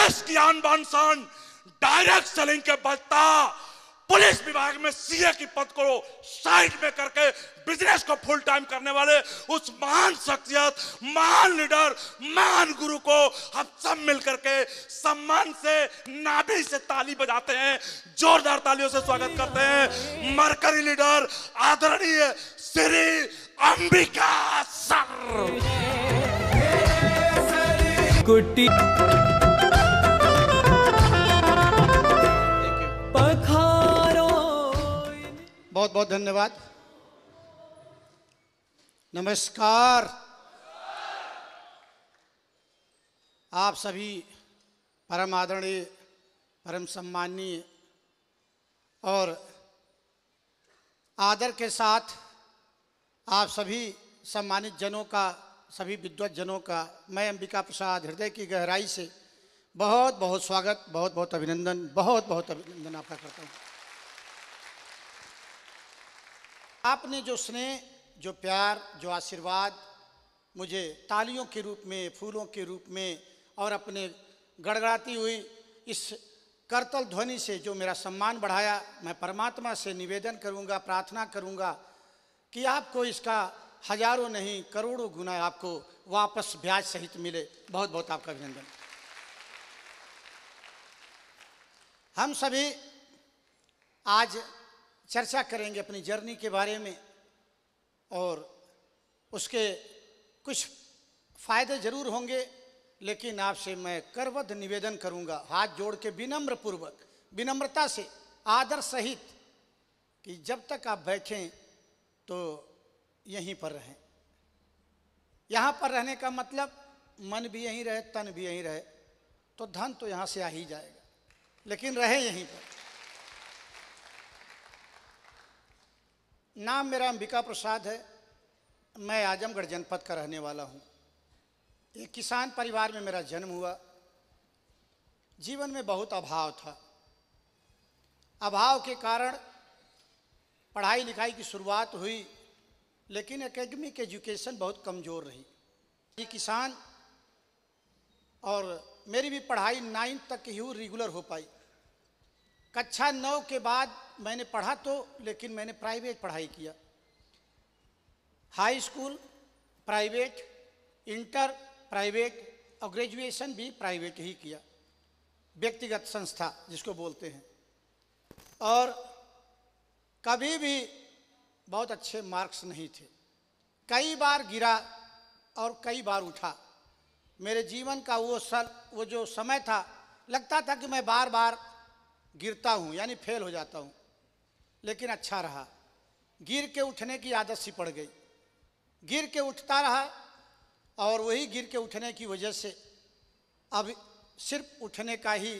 देश की आन बान शान डायरेक्ट सेलिंग के बदता पुलिस विभाग में सीए की पद को साइड में करके बिजनेस को फुल टाइम करने वाले उस महान शख्सियत, महान लीडर, महान गुरु को हम सब मिलकर के सम्मान से नाभि से ताली बजाते हैं, जोरदार तालियों से स्वागत करते हैं मरकरी लीडर आदरणीय श्री अंबिका सर। कुट्टी बहुत बहुत धन्यवाद। नमस्कार। आप सभी परम आदरणीय, परम सम्माननीय और आदर के साथ आप सभी सम्मानित जनों का, सभी विद्वत जनों का मैं अंबिका प्रसाद हृदय की गहराई से बहुत बहुत स्वागत, बहुत बहुत अभिनंदन, बहुत बहुत अभिनंदन आपका करता हूँ। आपने जो स्नेह, जो प्यार, जो आशीर्वाद मुझे तालियों के रूप में, फूलों के रूप में और अपने गड़गड़ाती हुई इस करतल ध्वनि से जो मेरा सम्मान बढ़ाया, मैं परमात्मा से निवेदन करूंगा, प्रार्थना करूंगा कि आपको इसका हजारों नहीं करोड़ों गुना आपको वापस ब्याज सहित मिले। बहुत बहुत आपका अभिनंदन। हम सभी आज चर्चा करेंगे अपनी जर्नी के बारे में और उसके कुछ फायदे जरूर होंगे, लेकिन आपसे मैं करबद्ध निवेदन करूंगा, हाथ जोड़ के विनम्र पूर्वक, विनम्रता से, आदर सहित, कि जब तक आप बैठें तो यहीं पर रहें। यहाँ पर रहने का मतलब मन भी यहीं रहे, तन भी यहीं रहे, तो धन तो यहाँ से आ ही जाएगा, लेकिन रहे यहीं पर। नाम मेरा अंबिका प्रसाद है। मैं आजमगढ़ जनपद का रहने वाला हूँ। एक किसान परिवार में मेरा जन्म हुआ। जीवन में बहुत अभाव था। अभाव के कारण पढ़ाई लिखाई की शुरुआत हुई, लेकिन एकेडमिक एजुकेशन बहुत कमज़ोर रही। ये किसान और मेरी भी पढ़ाई 9 तक ही रेगुलर हो पाई। कक्षा 9 के बाद मैंने पढ़ा तो, लेकिन मैंने प्राइवेट पढ़ाई किया। High school private, inter private और ग्रेजुएशन भी प्राइवेट ही किया, व्यक्तिगत संस्था जिसको बोलते हैं। और कभी भी बहुत अच्छे मार्क्स नहीं थे। कई बार गिरा और कई बार उठा। मेरे जीवन का वो जो समय था, लगता था कि मैं बार बार गिरता हूँ, यानी फेल हो जाता हूँ, लेकिन अच्छा रहा। गिर के उठने की आदत सी पड़ गई। गिर के उठता रहा और वही गिर के उठने की वजह से अब सिर्फ उठने का ही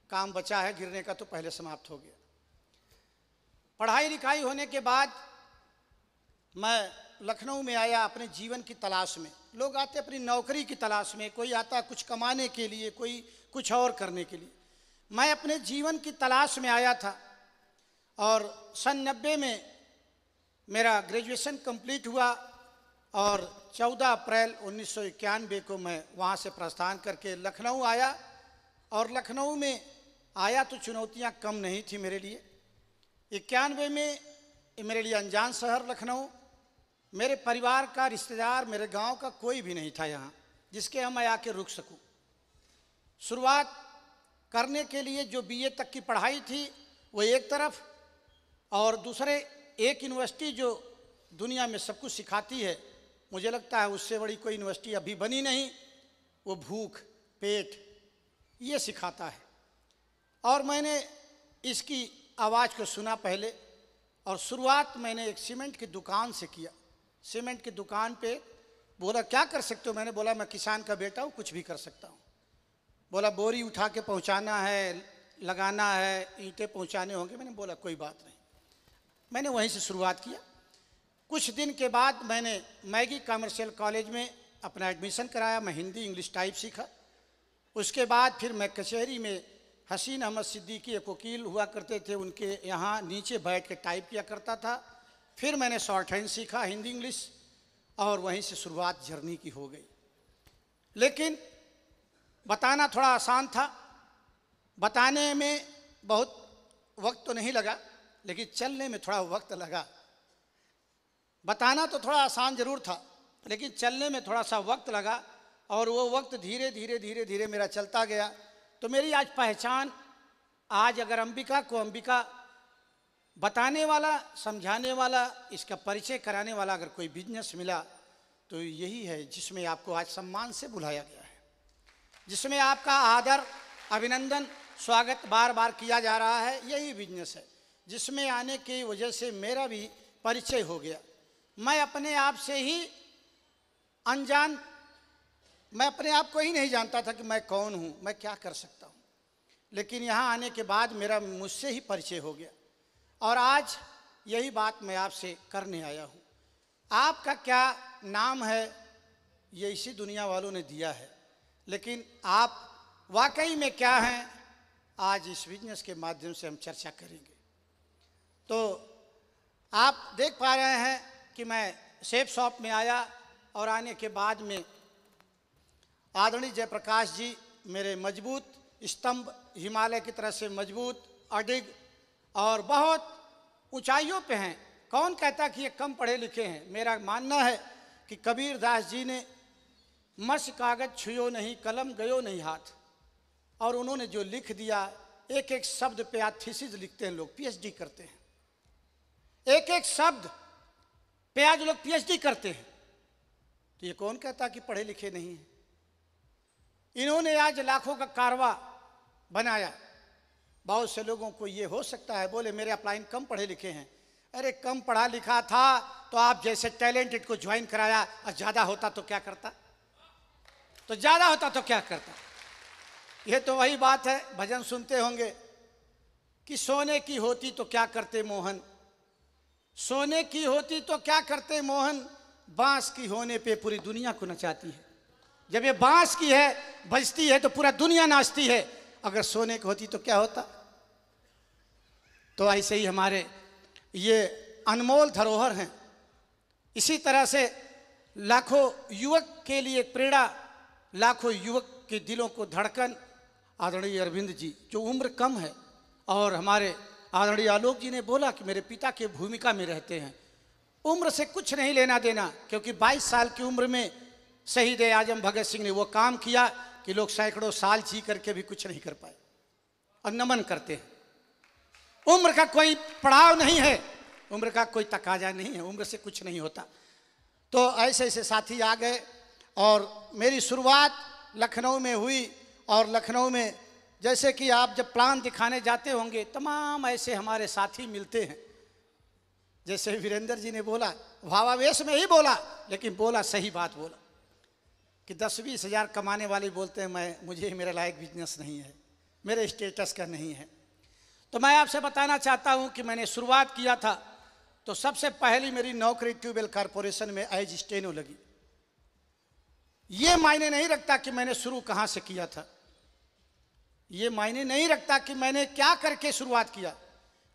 काम बचा है, गिरने का तो पहले समाप्त हो गया। पढ़ाई लिखाई होने के बाद मैं लखनऊ में आया अपने जीवन की तलाश में। लोग आते अपनी नौकरी की तलाश में, कोई आता कुछ कमाने के लिए, कोई कुछ और करने के लिए। मैं अपने जीवन की तलाश में आया था और सन 90 में मेरा ग्रेजुएशन कंप्लीट हुआ और 14 अप्रैल 1991 को मैं वहाँ से प्रस्थान करके लखनऊ आया। और लखनऊ में आया तो चुनौतियाँ कम नहीं थी मेरे लिए। 91 में मेरे लिए अनजान शहर लखनऊ। मेरे परिवार का, रिश्तेदार, मेरे गांव का कोई भी नहीं था यहाँ जिसके हम मैं आके रुक सकूँ। शुरुआत करने के लिए जो बीए तक की पढ़ाई थी वो एक तरफ, और दूसरे एक यूनिवर्सिटी जो दुनिया में सब कुछ सिखाती है, मुझे लगता है उससे बड़ी कोई यूनिवर्सिटी अभी बनी नहीं। वो भूख, पेट, ये सिखाता है। और मैंने इसकी आवाज़ को सुना पहले, और शुरुआत मैंने एक सीमेंट की दुकान से किया। सीमेंट की दुकान पे बोला क्या कर सकते हो? मैंने बोला मैं किसान का बेटा हूँ, कुछ भी कर सकता हूँ। बोला बोरी उठा के पहुँचाना है, लगाना है, ईंटें पहुँचाने होंगे। मैंने बोला कोई बात नहीं। मैंने वहीं से शुरुआत किया। कुछ दिन के बाद मैंने मैगी कमर्शियल कॉलेज में अपना एडमिशन कराया। मैं हिंदी इंग्लिश टाइप सीखा। उसके बाद फिर मैं कचहरी में हसीन अहमद सिद्दीकी एक वकील हुआ करते थे, उनके यहाँ नीचे बैठ के टाइप किया करता था। फिर मैंने शॉर्ट हैंड सीखा, हिंदी इंग्लिश, और वहीं से शुरुआत जर्नी की हो गई। लेकिन बताना थोड़ा आसान था, बताने में बहुत वक्त तो नहीं लगा, लेकिन चलने में थोड़ा वक्त लगा। बताना तो थोड़ा आसान जरूर था, लेकिन चलने में थोड़ा सा वक्त लगा, और वो वक्त धीरे धीरे धीरे धीरे मेरा चलता गया। तो मेरी आज पहचान, आज अगर अंबिका को अंबिका बताने वाला, समझाने वाला, इसका परिचय कराने वाला अगर कोई बिजनेस मिला तो यही है, जिसमें आपको आज सम्मान से बुलाया गया है, जिसमें आपका आदर, अभिनंदन, स्वागत बार बार किया जा रहा है। यही बिजनेस है जिसमें आने की वजह से मेरा भी परिचय हो गया। मैं अपने आप से ही अनजान, मैं अपने आप को ही नहीं जानता था कि मैं कौन हूँ, मैं क्या कर सकता हूँ, लेकिन यहाँ आने के बाद मेरा मुझसे ही परिचय हो गया। और आज यही बात मैं आपसे करने आया हूँ। आपका क्या नाम है ये इसी दुनिया वालों ने दिया है, लेकिन आप वाकई में क्या हैं, आज इस बिजनेस के माध्यम से हम चर्चा करेंगे। तो आप देख पा रहे हैं कि मैं सेफ शॉप में आया, और आने के बाद में आदरणीय जयप्रकाश जी मेरे मजबूत स्तंभ, हिमालय की तरह से मजबूत, अडिग और बहुत ऊंचाइयों पे हैं। कौन कहता कि ये कम पढ़े लिखे हैं? मेरा मानना है कि कबीर दास जी ने मस कागज छुयो नहीं, कलम गयो नहीं हाथ, और उन्होंने जो लिख दिया, एक एक शब्द पे आज थीसिस लिखते हैं लोग, पीएचडी करते हैं, एक एक शब्द पे आज लोग पीएचडी करते हैं। तो ये कौन कहता कि पढ़े लिखे नहीं हैं? इन्होंने आज लाखों का कारवा बनाया। बहुत से लोगों को ये हो सकता है, बोले मेरे अपलाइन कम पढ़े लिखे हैं। अरे कम पढ़ा लिखा था तो आप जैसे टैलेंटेड को ज्वाइन कराया, और ज़्यादा होता तो क्या करता? तो ज़्यादा होता तो क्या करता? ये तो वही बात है, भजन सुनते होंगे कि सोने की होती तो क्या करते मोहन, सोने की होती तो क्या करते मोहन, बांस की होने पे पूरी दुनिया को नचाती है। जब ये बांस की है, बजती है, तो पूरा दुनिया नाचती है। अगर सोने की होती तो क्या होता? तो ऐसे ही हमारे ये अनमोल धरोहर हैं। इसी तरह से लाखों युवक के लिए प्रेरणा, लाखों युवक के दिलों को धड़कन आदरणीय अरविंद जी, जो उम्र कम है, और हमारे आदरणीय आलोक जी ने बोला कि मेरे पिता की भूमिका में रहते हैं। उम्र से कुछ नहीं लेना देना, क्योंकि 22 साल की उम्र में शहीद आजम भगत सिंह ने वो काम किया कि लोग सैकड़ों साल जी करके भी कुछ नहीं कर पाए, और नमन करते हैं। उम्र का कोई पड़ाव नहीं है, उम्र का कोई तकाजा नहीं है, उम्र से कुछ नहीं होता। तो ऐसे ऐसे साथी आ गए, और मेरी शुरुआत लखनऊ में हुई। और लखनऊ में जैसे कि आप जब प्लान दिखाने जाते होंगे, तमाम ऐसे हमारे साथी मिलते हैं। जैसे वीरेंद्र जी ने बोला, भावावेश में ही बोला, लेकिन बोला सही बात बोला कि 10-20 हज़ार कमाने वाले बोलते हैं मुझे मेरा लायक बिजनेस नहीं है, मेरे स्टेटस का नहीं है। तो मैं आपसे बताना चाहता हूं कि मैंने शुरुआत किया था तो सबसे पहली मेरी नौकरी ट्यूबवेल कॉरपोरेशन में एज स्टेनो लगी। ये मायने नहीं रखता कि मैंने शुरू कहाँ से किया था, ये मायने नहीं रखता कि मैंने क्या करके शुरुआत किया,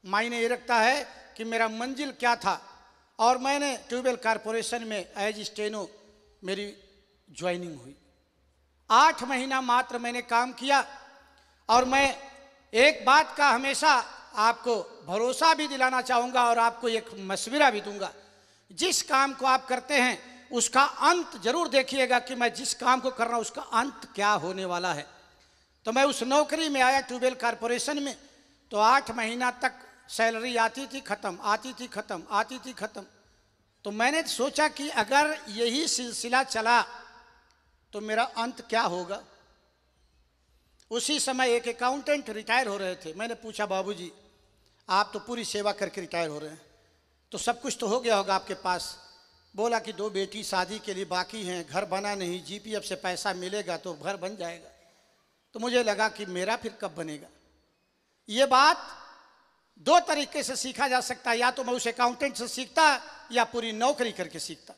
मायने ये रखता है कि मेरा मंजिल क्या था। और मैंने ट्यूबवेल कॉरपोरेशन में एज स्टेनो मेरी ज्वाइनिंग हुई। 8 महीना मात्र मैंने काम किया। और मैं एक बात का हमेशा आपको भरोसा भी दिलाना चाहूँगा और आपको एक मशवरा भी दूंगा, जिस काम को आप करते हैं उसका अंत जरूर देखिएगा कि मैं जिस काम को कर रहा हूँ उसका अंत क्या होने वाला है। तो मैं उस नौकरी में आया ट्यूबवेल कॉरपोरेशन में, तो 8 महीना तक सैलरी आती थी ख़त्म, आती थी ख़त्म, आती थी ख़त्म। तो मैंने सोचा कि अगर यही सिलसिला चला तो मेरा अंत क्या होगा। उसी समय एक अकाउंटेंट रिटायर हो रहे थे। मैंने पूछा, बाबूजी आप तो पूरी सेवा करके रिटायर हो रहे हैं, तो सब कुछ तो हो गया होगा आपके पास। बोला कि 2 बेटी शादी के लिए बाकी हैं, घर बना नहीं, जीपीएफ से पैसा मिलेगा तो घर बन जाएगा। तो मुझे लगा कि मेरा फिर कब बनेगा। ये बात 2 तरीके से सीखा जा सकता है, या तो मैं उस अकाउंटेंट से सीखता या पूरी नौकरी करके सीखता।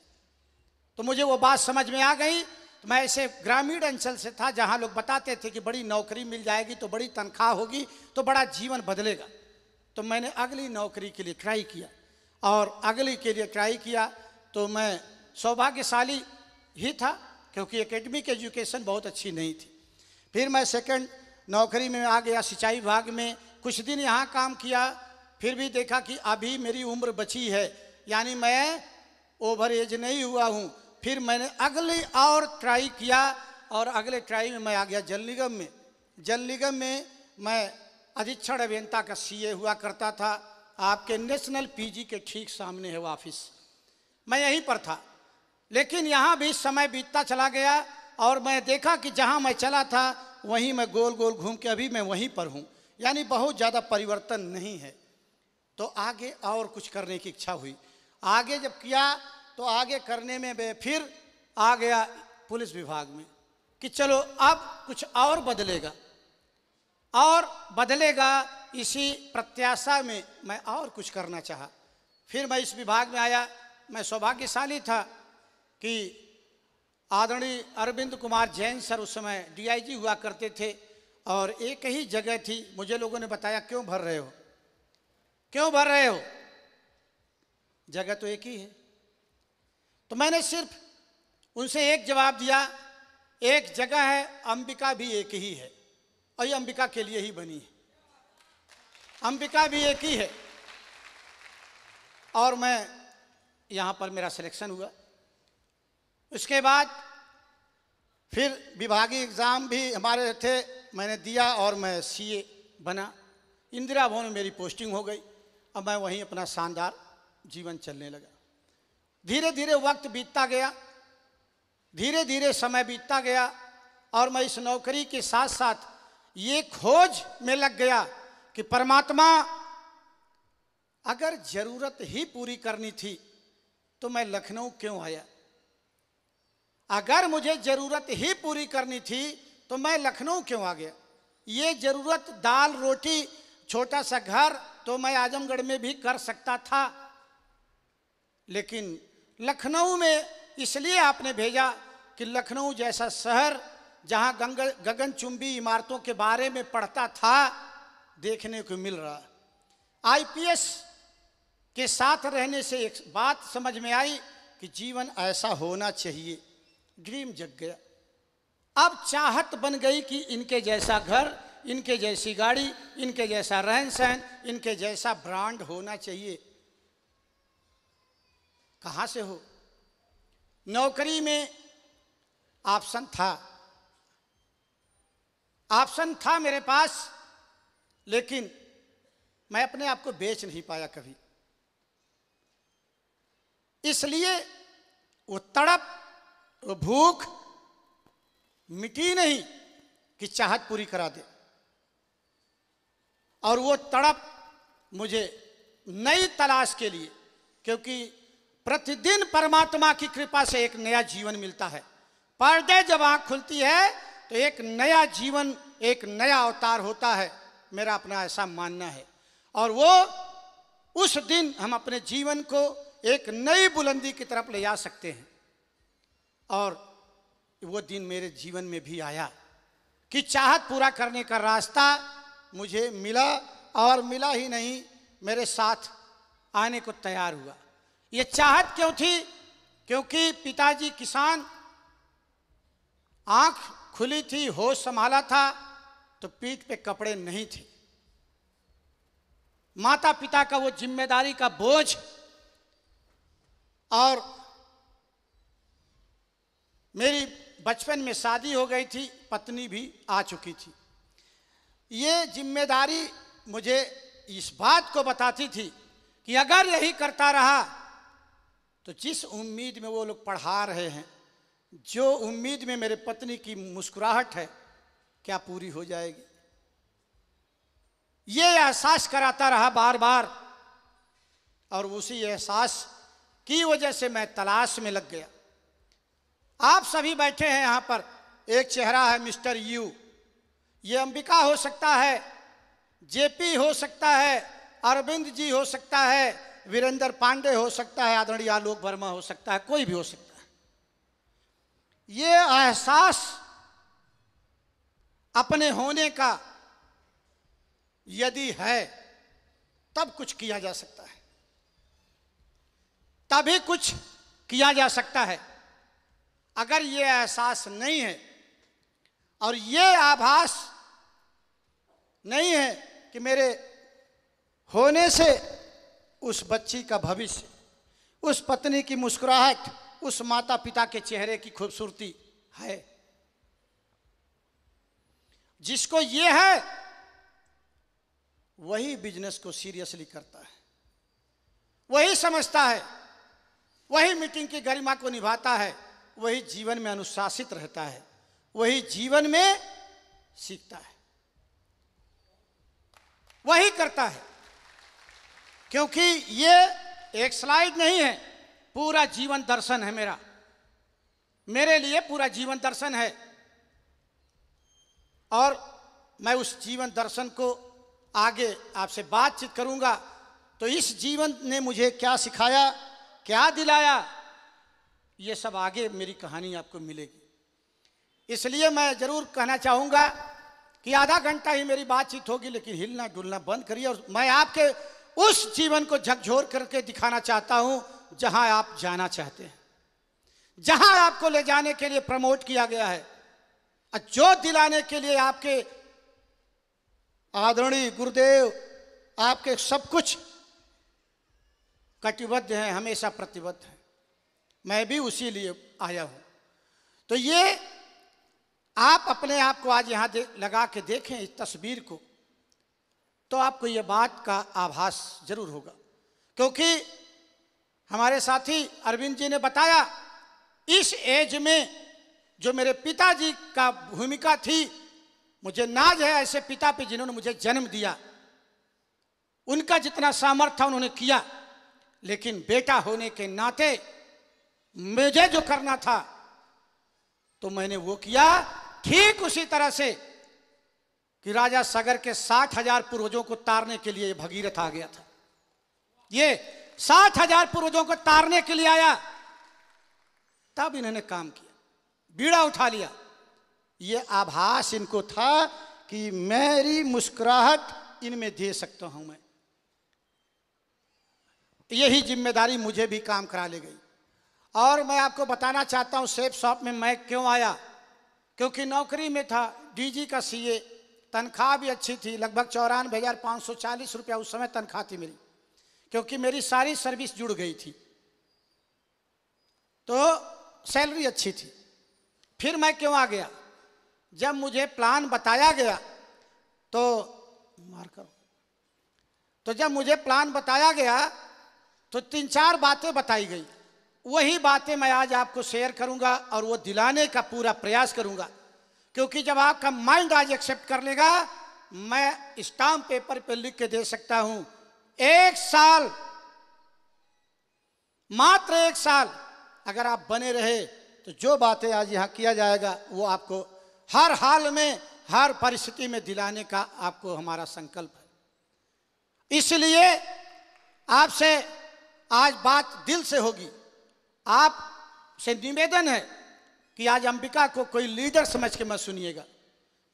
तो मुझे वो बात समझ में आ गई। तो मैं ऐसे ग्रामीण अंचल से था जहाँ लोग बताते थे कि बड़ी नौकरी मिल जाएगी तो बड़ी तनख्वाह होगी तो बड़ा जीवन बदलेगा। तो मैंने अगली नौकरी के लिए ट्राई किया, और अगली के लिए ट्राई किया तो मैं सौभाग्यशाली ही था, क्योंकि एकेडमिक एजुकेशन बहुत अच्छी नहीं थी। फिर मैं सेकंड नौकरी में आ गया सिंचाई विभाग में, कुछ दिन यहाँ काम किया, फिर भी देखा कि अभी मेरी उम्र बची है, यानी मैं ओवर एज नहीं हुआ हूँ। फिर मैंने अगले और ट्राई किया और अगले ट्राई में मैं आ गया जल निगम में। जल निगम में मैं अधीक्षण अभियंता का सीए हुआ करता था। आपके नेशनल पीजी के ठीक सामने है वो ऑफिस, मैं यहीं पर था। लेकिन यहाँ भी समय बीतता चला गया और मैं देखा कि जहाँ मैं चला था वहीं मैं गोल गोल घूम के अभी मैं वहीं पर हूँ, यानी बहुत ज़्यादा परिवर्तन नहीं है। तो आगे और कुछ करने की इच्छा हुई। आगे जब किया तो आगे करने में मैं फिर आ गया पुलिस विभाग में कि चलो अब कुछ और बदलेगा और बदलेगा, इसी प्रत्याशा में मैं और कुछ करना चाहा। फिर मैं इस विभाग में आया। मैं सौभाग्यशाली था कि आदरणीय अरविंद कुमार जैन सर उस समय डीआईजी हुआ करते थे और एक ही जगह थी। मुझे लोगों ने बताया क्यों भर रहे हो, क्यों भर रहे हो, जगह तो एक ही है। तो मैंने सिर्फ उनसे एक जवाब दिया, एक जगह है, अंबिका भी एक ही है और ये अंबिका के लिए ही बनी है, अंबिका भी एक ही है। और मैं यहाँ पर मेरा सिलेक्शन हुआ। उसके बाद फिर विभागीय एग्ज़ाम भी हमारे थे, मैंने दिया और मैं सीए बना। इंदिरा भवन में मेरी पोस्टिंग हो गई। अब मैं वहीं अपना शानदार जीवन चलने लगा। धीरे धीरे वक्त बीतता गया, धीरे धीरे समय बीतता गया और मैं इस नौकरी के साथ साथ ये खोज में लग गया कि परमात्मा अगर जरूरत ही पूरी करनी थी तो मैं लखनऊ क्यों आया, अगर मुझे जरूरत ही पूरी करनी थी तो मैं लखनऊ क्यों आ गया। ये जरूरत दाल रोटी छोटा सा घर तो मैं आजमगढ़ में भी कर सकता था, लेकिन लखनऊ में इसलिए आपने भेजा कि लखनऊ जैसा शहर जहां गगनचुंबी इमारतों के बारे में पढ़ता था देखने को मिल रहा। आईपीएस के साथ रहने से एक बात समझ में आई कि जीवन ऐसा होना चाहिए। ड्रीम जग गया। अब चाहत बन गई कि इनके जैसा घर, इनके जैसी गाड़ी, इनके जैसा रहन सहन, इनके जैसा ब्रांड होना चाहिए। कहाँ से हो? नौकरी में ऑप्शन था मेरे पास, लेकिन मैं अपने आप को बेच नहीं पाया कभी। इसलिए वो तड़प, वो भूख मिटी नहीं कि चाहत पूरी करा दे। और वो तड़प मुझे नई तलाश के लिए, क्योंकि प्रतिदिन परमात्मा की कृपा से एक नया जीवन मिलता है। पर डे जब आँख खुलती है तो एक नया जीवन, एक नया अवतार होता है, मेरा अपना ऐसा मानना है। और वो उस दिन हम अपने जीवन को एक नई बुलंदी की तरफ ले जा सकते हैं। और वो दिन मेरे जीवन में भी आया कि चाहत पूरा करने का रास्ता मुझे मिला, और मिला ही नहीं, मेरे साथ आने को तैयार हुआ। ये चाहत क्यों थी? क्योंकि पिताजी किसान, आंख खुली थी, होश संभाला था, तो पीठ पे कपड़े नहीं थे। माता पिता का वो जिम्मेदारी का बोझ, और मेरी बचपन में शादी हो गई थी, पत्नी भी आ चुकी थी। ये जिम्मेदारी मुझे इस बात को बताती थी कि अगर यही करता रहा तो जिस उम्मीद में वो लोग पढ़ा रहे हैं, जो उम्मीद में मेरे पत्नी की मुस्कुराहट है, क्या पूरी हो जाएगी। ये एहसास कराता रहा बार बार, और उसी एहसास की वजह से मैं तलाश में लग गया। आप सभी बैठे हैं यहाँ पर, एक चेहरा है मिस्टर यू। ये अंबिका हो सकता है, जेपी हो सकता है, अरविंद जी हो सकता है, वीरेंद्र पांडे हो सकता है, आदरणीय आलोक वर्मा हो सकता है, कोई भी हो सकता है। ये एहसास अपने होने का यदि है तब कुछ किया जा सकता है, तभी कुछ किया जा सकता है। अगर ये एहसास नहीं है और ये आभास नहीं है कि मेरे होने से उस बच्ची का भविष्य, उस पत्नी की मुस्कुराहट, उस माता पिता के चेहरे की खूबसूरती है। जिसको ये है वही बिजनेस को सीरियसली करता है, वही समझता है, वही मीटिंग की गरिमा को निभाता है, वही जीवन में अनुशासित रहता है, वही जीवन में सीखता है, वही करता है। क्योंकि ये एक स्लाइड नहीं है, पूरा जीवन दर्शन है मेरा, मेरे लिए पूरा जीवन दर्शन है। और मैं उस जीवन दर्शन को आगे आपसे बातचीत करूंगा। तो इस जीवन ने मुझे क्या सिखाया, क्या दिलाया, ये सब आगे मेरी कहानी आपको मिलेगी। इसलिए मैं जरूर कहना चाहूंगा कि आधा घंटा ही मेरी बातचीत होगी, लेकिन हिलना डुलना बंद करिए। और मैं आपके उस जीवन को झकझोर करके दिखाना चाहता हूं जहां आप जाना चाहते हैं, जहां आपको ले जाने के लिए प्रमोट किया गया है, और जो दिलाने के लिए आपके आदरणीय गुरुदेव आपके सब कुछ कटिबद्ध हैं, हमेशा प्रतिबद्ध हैं। मैं भी उसी लिए आया हूं। तो ये आप अपने आप को आज यहां लगा के देखें इस तस्वीर को, तो आपको ये बात का आभास जरूर होगा। क्योंकि हमारे साथी अरविंद जी ने बताया, इस एज में जो मेरे पिताजी का भूमिका थी, मुझे नाज है ऐसे पिता पे जिन्होंने मुझे जन्म दिया। उनका जितना सामर्थ्य था उन्होंने किया, लेकिन बेटा होने के नाते मुझे जो करना था तो मैंने वो किया। ठीक उसी तरह से कि राजा सागर के 60,000 पूर्वजों को तारने के लिए भगीरथ आ गया था। ये 60,000 पूर्वजों को तारने के लिए आया, तब इन्होंने काम किया, बीड़ा उठा लिया। ये आभास इनको था कि मेरी मुस्कुराहट इनमें दे सकता हूं मैं। यही जिम्मेदारी मुझे भी काम करा ले गई। और मैं आपको बताना चाहता हूं सेफ शॉप में मैं क्यों आया। क्योंकि नौकरी में था, डीजी का सीए, तनख्वाह भी अच्छी थी, लगभग 94,540 रुपया उस समय तनख्वाह थी मेरी, क्योंकि मेरी सारी सर्विस जुड़ गई थी, तो सैलरी अच्छी थी। फिर मैं क्यों आ गया, जब मुझे प्लान बताया गया तो जब मुझे प्लान बताया गया तो 3-4 बातें बताई गई। वही बातें मैं आज आपको शेयर करूंगा और वो दिलाने का पूरा प्रयास करूंगा। क्योंकि जब आपका माइंड आज एक्सेप्ट कर लेगा, मैं स्टाम्प पेपर पे लिख के दे सकता हूं, 1 साल, मात्र 1 साल अगर आप बने रहे तो जो बातें आज यहां किया जाएगा वो आपको हर हाल में, हर परिस्थिति में दिलाने का आपको हमारा संकल्प है। इसलिए आपसे आज बात दिल से होगी। आपसे निवेदन है कि आज अंबिका को कोई लीडर समझ के मत सुनिएगा।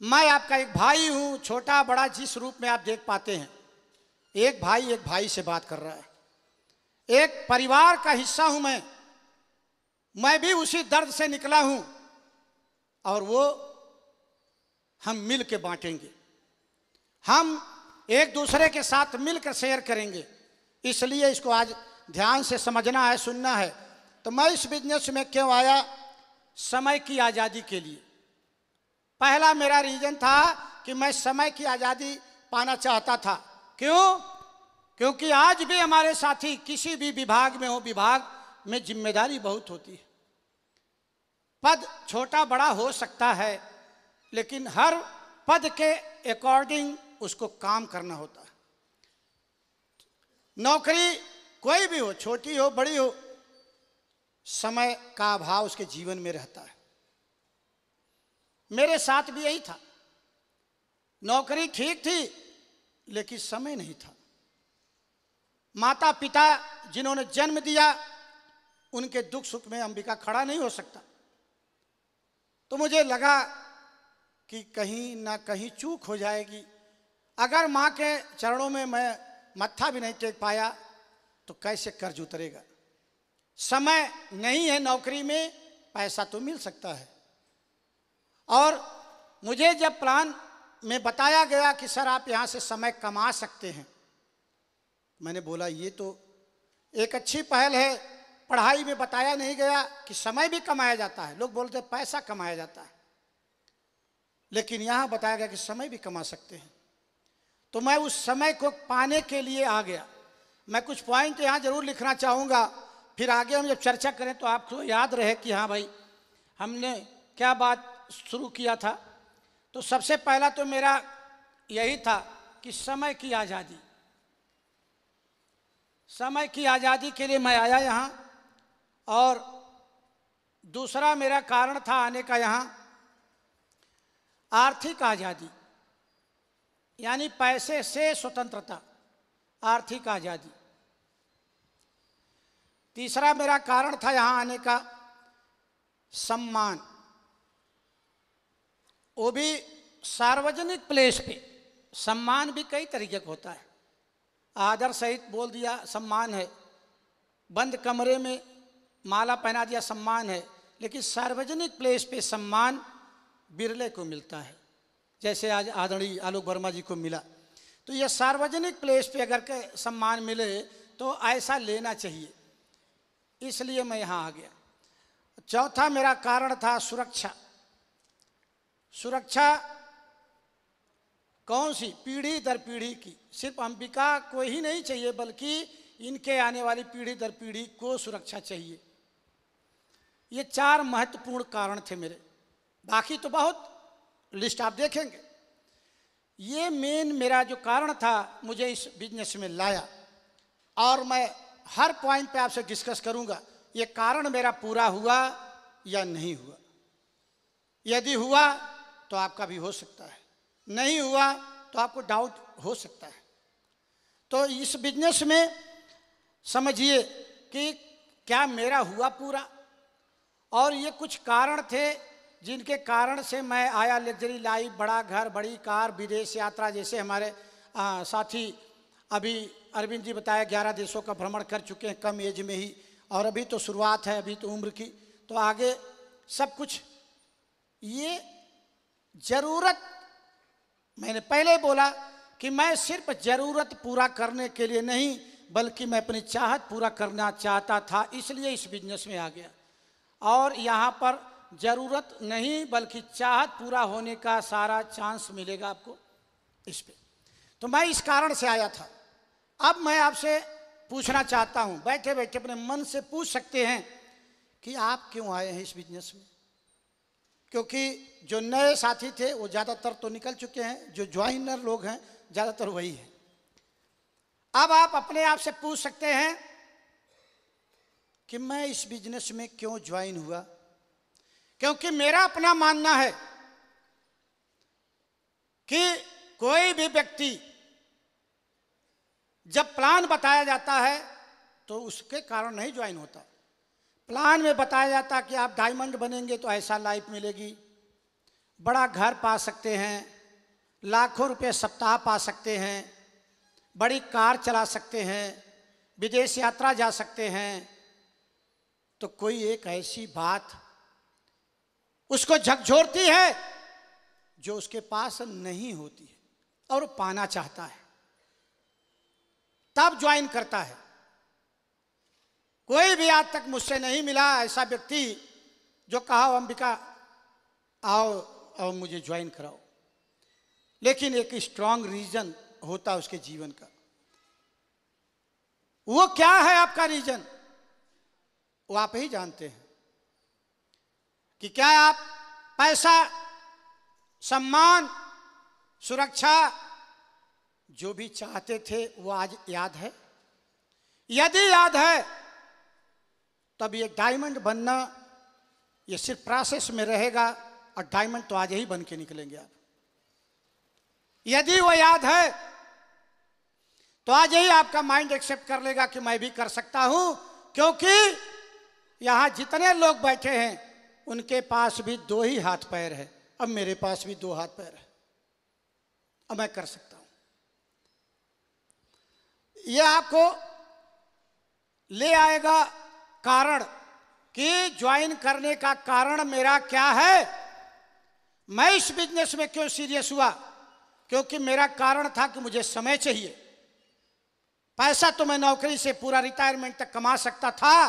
मैं आपका एक भाई हूं, छोटा बड़ा जिस रूप में आप देख पाते हैं। एक भाई से बात कर रहा है, एक परिवार का हिस्सा हूं मैं भी उसी दर्द से निकला हूं, और वो हम मिल के बांटेंगे, हम एक दूसरे के साथ मिलकर शेयर करेंगे। इसलिए इसको आज ध्यान से समझना है, सुनना है। तो मैं इस बिजनेस में क्यों आया, समय की आज़ादी के लिए। पहला मेरा रीजन था कि मैं समय की आज़ादी पाना चाहता था। क्यों? क्योंकि आज भी हमारे साथी किसी भी विभाग में हो, विभाग में जिम्मेदारी बहुत होती है। पद छोटा बड़ा हो सकता है, लेकिन हर पद के अकॉर्डिंग उसको काम करना होता है। नौकरी कोई भी हो, छोटी हो बड़ी हो, समय का अभाव उसके जीवन में रहता है। मेरे साथ भी यही था। नौकरी ठीक थी, लेकिन समय नहीं था। माता पिता जिन्होंने जन्म दिया, उनके दुख सुख में अंबिका खड़ा नहीं हो सकता। तो मुझे लगा कि कहीं ना कहीं चूक हो जाएगी। अगर माँ के चरणों में मैं मत्था भी नहीं टेक पाया तो कैसे कर्ज उतरेगा। समय नहीं है नौकरी में, पैसा तो मिल सकता है। और मुझे जब प्लान में बताया गया कि सर आप यहाँ से समय कमा सकते हैं, मैंने बोला ये तो एक अच्छी पहल है। पढ़ाई में बताया नहीं गया कि समय भी कमाया जाता है, लोग बोलते हैं पैसा कमाया जाता है, लेकिन यहाँ बताया गया कि समय भी कमा सकते हैं। तो मैं उस समय को पाने के लिए आ गया। मैं कुछ पॉइंट यहाँ जरूर लिखना चाहूँगा, फिर आगे हम जब चर्चा करें तो आपको याद रहे कि हाँ भाई हमने क्या बात शुरू किया था। तो सबसे पहला तो मेरा यही था कि समय की आज़ादी, समय की आज़ादी के लिए मैं आया यहाँ। और दूसरा मेरा कारण था आने का यहाँ आर्थिक आज़ादी, यानी पैसे से स्वतंत्रता, आर्थिक आज़ादी। तीसरा मेरा कारण था यहाँ आने का सम्मान, वो भी सार्वजनिक प्लेस पे। सम्मान भी कई तरीके का होता है, आदर सहित बोल दिया सम्मान है, बंद कमरे में माला पहना दिया सम्मान है, लेकिन सार्वजनिक प्लेस पे सम्मान बिरले को मिलता है, जैसे आज आदरणीय आलोक वर्मा जी को मिला। तो ये सार्वजनिक प्लेस पे अगर के सम्मान मिले तो ऐसा लेना चाहिए, इसलिए मैं यहाँ आ गया। चौथा मेरा कारण था सुरक्षा। सुरक्षा कौन सी? पीढ़ी दर पीढ़ी की। सिर्फ अंबिका को ही नहीं चाहिए, बल्कि इनके आने वाली पीढ़ी दर पीढ़ी को सुरक्षा चाहिए। ये 4 महत्वपूर्ण कारण थे मेरे, बाकी तो बहुत लिस्ट आप देखेंगे। ये मेन मेरा जो कारण था मुझे इस बिजनेस में लाया, और मैं हर पॉइंट पे आपसे डिस्कस करूंगा ये कारण मेरा पूरा हुआ या नहीं हुआ। यदि हुआ तो आपका भी हो सकता है, नहीं हुआ तो आपको डाउट हो सकता है। तो इस बिजनेस में समझिए कि क्या मेरा हुआ पूरा, और ये कुछ कारण थे जिनके कारण से मैं आया। लग्जरी लाइफ, बड़ा घर, बड़ी कार, विदेश यात्रा, जैसे हमारे साथी अभी अरविंद जी बताया 11 देशों का भ्रमण कर चुके हैं कम एज में ही, और अभी तो शुरुआत है, अभी तो उम्र की, तो आगे सब कुछ। ये ज़रूरत, मैंने पहले बोला कि मैं सिर्फ ज़रूरत पूरा करने के लिए नहीं, बल्कि मैं अपनी चाहत पूरा करना चाहता था, इसलिए इस बिजनेस में आ गया। और यहाँ पर ज़रूरत नहीं बल्कि चाहत पूरा होने का सारा चांस मिलेगा आपको इस पे। तो मैं इस कारण से आया था। अब मैं आपसे पूछना चाहता हूँ, बैठे बैठे अपने मन से पूछ सकते हैं कि आप क्यों आए हैं इस बिजनेस में। क्योंकि जो नए साथी थे वो ज़्यादातर तो निकल चुके हैं, जो ज्वाइनर लोग हैं ज़्यादातर वही हैं। अब आप अपने आप से पूछ सकते हैं कि मैं इस बिजनेस में क्यों ज्वाइन हुआ। क्योंकि मेरा अपना मानना है कि कोई भी व्यक्ति जब प्लान बताया जाता है तो उसके कारण नहीं ज्वाइन होता। प्लान में बताया जाता कि आप डायमंड बनेंगे तो ऐसा लाइफ मिलेगी, बड़ा घर पा सकते हैं, लाखों रुपए सप्ताह पा सकते हैं, बड़ी कार चला सकते हैं, विदेश यात्रा जा सकते हैं। तो कोई एक ऐसी बात उसको झकझोरती है जो उसके पास नहीं होती है और पाना चाहता है, तब ज्वाइन करता है। कोई भी आज तक मुझसे नहीं मिला ऐसा व्यक्ति जो कहा अंबिका आओ और मुझे ज्वाइन कराओ, लेकिन एक स्ट्रांग रीजन होता है उसके जीवन का। वो क्या है आपका रीजन, वो आप ही जानते हैं कि क्या आप पैसा, सम्मान, सुरक्षा जो भी चाहते थे वो आज याद है। यदि याद है तब ये डायमंड बनना ये सिर्फ प्रोसेस में रहेगा, और डायमंड तो आज ही बन के निकलेंगे आप। यदि वो याद है तो आज ही आपका माइंड एक्सेप्ट कर लेगा कि मैं भी कर सकता हूं, क्योंकि यहां जितने लोग बैठे हैं उनके पास भी 2 ही हाथ पैर है, अब मेरे पास भी 2 हाथ पैर है, अब मैं कर सकता हूं। यह आपको ले आएगा कारण कि ज्वाइन करने का कारण मेरा क्या है। मैं इस बिजनेस में क्यों सीरियस हुआ? क्योंकि मेरा कारण था कि मुझे समय चाहिए। पैसा तो मैं नौकरी से पूरा रिटायरमेंट तक कमा सकता था,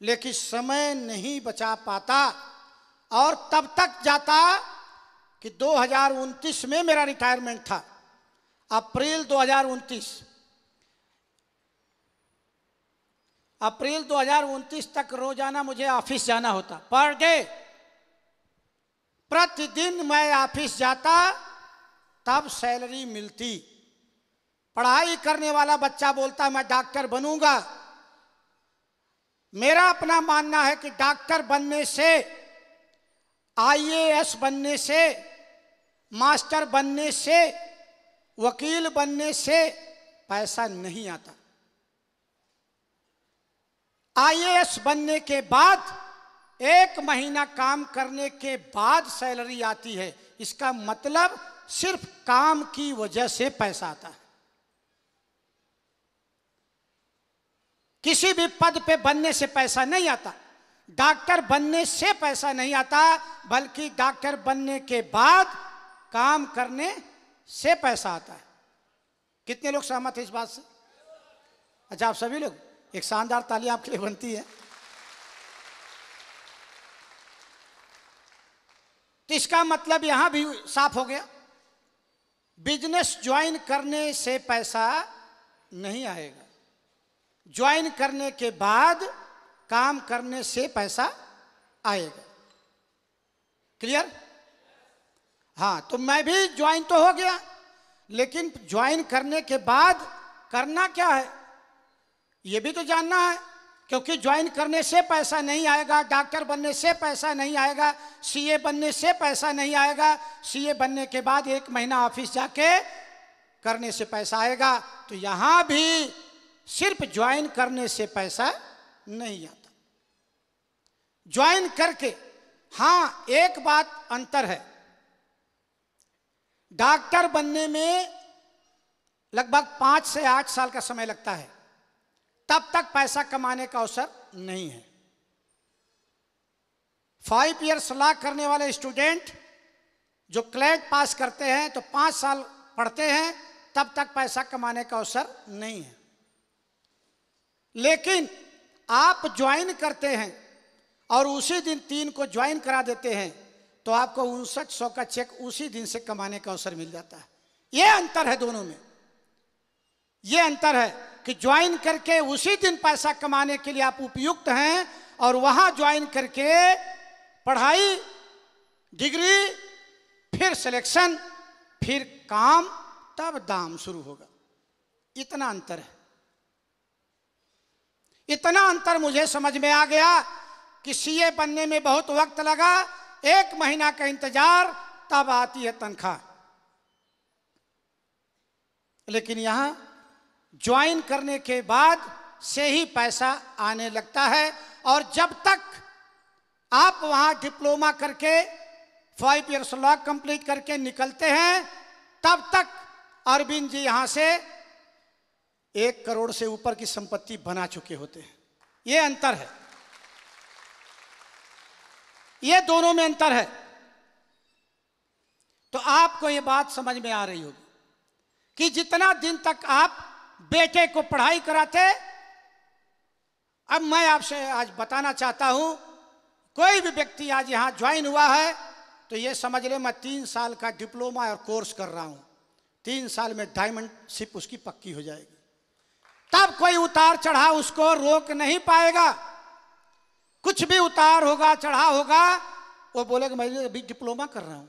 लेकिन समय नहीं बचा पाता। और तब तक जाता कि 2029 में मेरा रिटायरमेंट था, अप्रैल 2029 तक रोजाना मुझे ऑफिस जाना होता, पर डे। प्रतिदिन मैं ऑफिस जाता, तब सैलरी मिलती। पढ़ाई करने वाला बच्चा बोलता मैं डॉक्टर बनूंगा। मेरा अपना मानना है कि डॉक्टर बनने से, आईएएस बनने से, मास्टर बनने से, वकील बनने से पैसा नहीं आता। आईएएस बनने के बाद 1 महीना काम करने के बाद सैलरी आती है। इसका मतलब सिर्फ काम की वजह से पैसा आता है। किसी भी पद पे बनने से पैसा नहीं आता, डॉक्टर बनने से पैसा नहीं आता, बल्कि डॉक्टर बनने के बाद काम करने से पैसा आता है। कितने लोग सहमत हैं इस बात से? अच्छा, आप सभी लोग, एक शानदार ताली आपके लिए बनती है। तो इसका मतलब यहां भी साफ हो गया, बिजनेस ज्वाइन करने से पैसा नहीं आएगा, ज्वाइन करने के बाद काम करने से पैसा आएगा। क्लियर? हाँ, तो मैं भी ज्वाइन तो हो गया, लेकिन ज्वाइन करने के बाद करना क्या है ये भी तो जानना है। क्योंकि ज्वाइन करने से पैसा नहीं आएगा, डॉक्टर बनने से पैसा नहीं आएगा, सीए बनने से पैसा नहीं आएगा, सीए बनने के बाद 1 महीना ऑफिस जाके करने से पैसा आएगा। तो यहां भी सिर्फ ज्वाइन करने से पैसा नहीं आता। ज्वाइन करके, हाँ, एक बात अंतर है, डॉक्टर बनने में लगभग 5 से 8 साल का समय लगता है, तब तक पैसा कमाने का अवसर नहीं है। 5 ईयर्स लॉ करने वाले स्टूडेंट जो क्लैट पास करते हैं तो 5 साल पढ़ते हैं, तब तक पैसा कमाने का अवसर नहीं है। लेकिन आप ज्वाइन करते हैं और उसी दिन 3 को ज्वाइन करा देते हैं, तो आपको 5900 का चेक उसी दिन से कमाने का अवसर मिल जाता है। यह अंतर है दोनों में। यह अंतर है कि ज्वाइन करके उसी दिन पैसा कमाने के लिए आप उपयुक्त हैं, और वहां ज्वाइन करके पढ़ाई, डिग्री, फिर सिलेक्शन, फिर काम, तब दाम शुरू होगा। इतना अंतर है। इतना अंतर मुझे समझ में आ गया कि सीए बनने में बहुत वक्त लगा, 1 महीना का इंतजार, तब आती है तनख्वाह। लेकिन यहां ज्वाइन करने के बाद से ही पैसा आने लगता है। और जब तक आप वहां डिप्लोमा करके 5 ईयर्स लॉ कंप्लीट करके निकलते हैं, तब तक अरविंद जी यहां से 1 करोड़ से ऊपर की संपत्ति बना चुके होते हैं। यह अंतर है, यह दोनों में अंतर है। तो आपको यह बात समझ में आ रही होगी कि जितना दिन तक आप बेटे को पढ़ाई कराते, अब मैं आपसे आज बताना चाहता हूं, कोई भी व्यक्ति आज यहां ज्वाइन हुआ है तो यह समझ ले मैं 3 साल का डिप्लोमा और कोर्स कर रहा हूं, 3 साल में डायमंडशिप उसकी पक्की हो जाएगी। तब कोई उतार चढ़ाव उसको रोक नहीं पाएगा। कुछ भी उतार होगा, चढ़ाव होगा, वो बोलेगा मैं अभी डिप्लोमा कर रहा हूं,